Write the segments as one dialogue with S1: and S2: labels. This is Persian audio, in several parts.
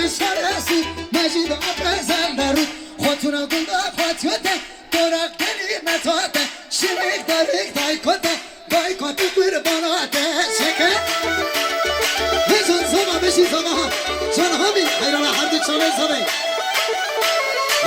S1: سرسی مجید آبزن درو خودتون گنده خودیوته دورک کلمتاته شمیک دارک دایکوته دایکوته قرباناته شکر هیچون زمان بشی زمان چون همی حیران حردی چانه زمین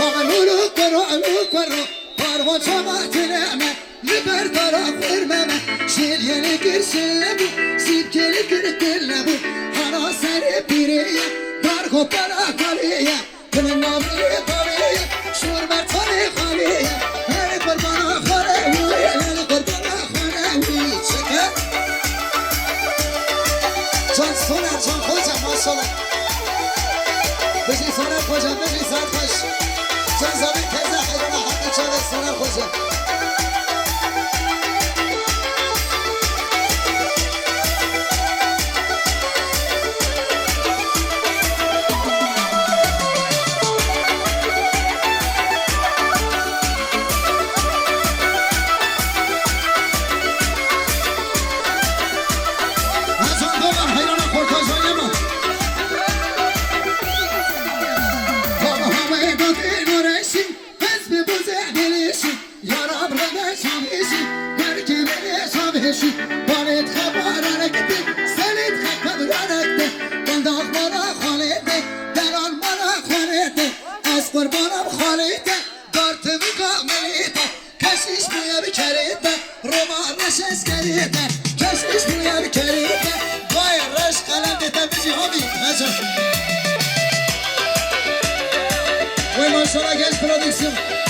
S1: آمنورو کرو امو کرو پاروا چماتنمه لبر دارا فرممه شیل یلی گر شلبو سیب کلی گر دلبو هانا سر پیریه دارگو پرا کالیه کنن نامیه کالیه شور مرتانه خالیه هر قربانا خاله وی هر قربانا خاله وی چکه جان سونر جان خوشم ماشالله بشی سونر خوشم بشی سر خوش جان زمین تزه خیرانه حقی چاله سونر خوشم بارد خبر رکته سلید خبر رکته بنداغ مرا خالیده دران مرا خالیده از قربانم خالیده دارت میگا ملیده کشیش بویا بکریده روما رشش کریده کشیش بویا بکریده وای رش قلم دیتا بیجی همی نجا وی ماشالله گز پرودکسیون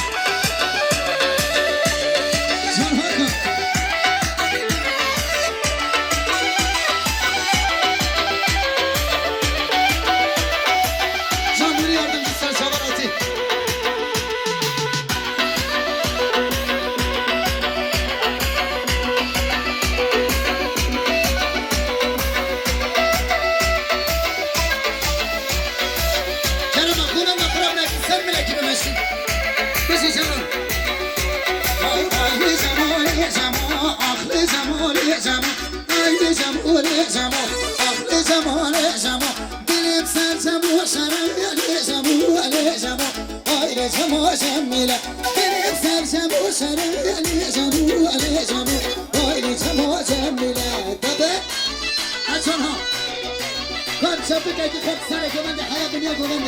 S1: شبك اجي خد سنة كمان دي حياة دنيا كمان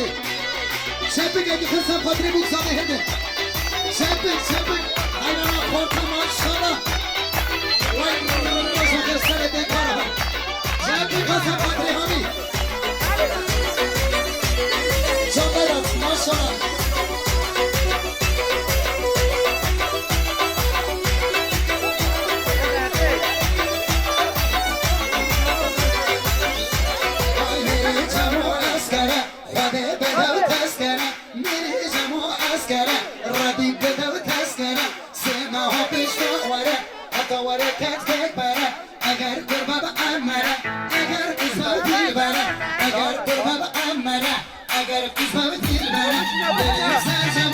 S1: شبك اجي خد سنة قدري بيك صامي هندن شبك انا اخوك ما شاء الله وين شبك سنة دي كارها شبك خد سنة قدري همي شبك ما شاء الله اگر قرباب امره اگر قصاب دل بره اگر قرباب امره اگر قصاب دل بره